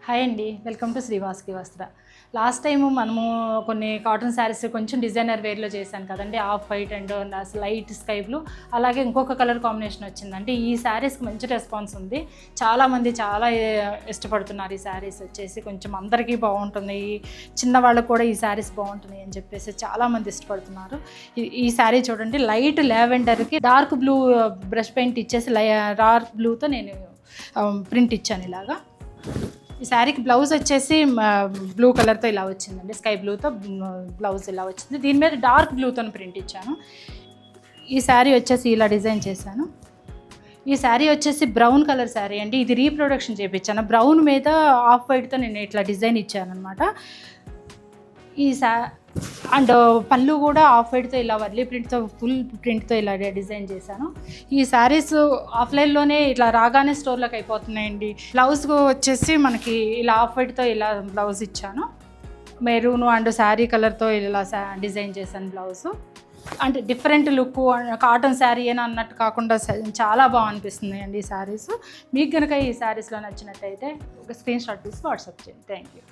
Hi అండి, welcome to శ్రీవాస్కి వస్త్ర. Last time మనము కొన్ని కాటన్ శారీస్ కొంచెం డిజైనర్ వేర్లో చేశాను కదండి, off white and light sky blue, అలాగే ఇంకొక కలర్ కాంబినేషన్ వచ్చిందంటే ఈ శారీస్కి మంచి రెస్పాన్స్ ఉంది. చాలామంది చాలా ఇష్టపడుతున్నారు. ఈ శారీస్ వచ్చేసి కొంచెం అందరికీ బాగుంటుంది, చిన్నవాళ్ళకు కూడా ఈ శారీస్ బాగుంటున్నాయి అని చెప్పేసి చాలామంది ఇష్టపడుతున్నారు. ఈ శారీ చూడండి, లైట్ లావెండర్కి డార్క్ బ్లూ బ్రష్ పెయింట్ ఇచ్చేసి డార్క్ బ్లూతో నేను ప్రింట్ ఇచ్చాను ఇలాగా. ఈ శారీకి బ్లౌజ్ వచ్చేసి బ్లూ కలర్తో ఇలా వచ్చిందండి, స్కై బ్లూతో బ్లౌజ్ ఇలా వచ్చింది. దీని మీద డార్క్ బ్లూతో ప్రింట్ ఇచ్చాను. ఈ శారీ వచ్చేసి ఇలా డిజైన్ చేశాను. ఈ శారీ వచ్చేసి బ్రౌన్ కలర్ శారీ అండి, ఇది రీప్రొడక్షన్ చేయించాను. బ్రౌన్ మీద ఆఫ్ వైట్తో నేను ఇట్లా డిజైన్ ఇచ్చాను అనమాట. ఈ అండ్ పళ్ళు కూడా ఆఫ్ వైట్తో ఇలా వర్లీ ప్రింట్తో ఫుల్ ప్రింట్తో ఇలా డిజైన్ చేశాను. ఈ శారీస్ ఆఫ్లైన్లోనే ఇట్లా రాగానే స్టోర్లోకి అయిపోతున్నాయండి. బ్లౌజ్ వచ్చేసి మనకి ఇలా ఆఫ్ వైట్తో ఇలా బ్లౌజ్ ఇచ్చాను. మెరూన్ అండ్ శారీ కలర్తో ఇలా డిజైన్ చేశాను బ్లౌజు. అంటే డిఫరెంట్ లుక్, కాటన్ శారీ అని అన్నట్టు కాకుండా చాలా బాగా అనిపిస్తుంది అండి ఈ శారీస్. మీకు కనుక ఈ శారీస్లో నచ్చినట్టయితే ఒక స్క్రీన్ షాట్ తీసి వాట్సాప్ చేయండి. Thank you.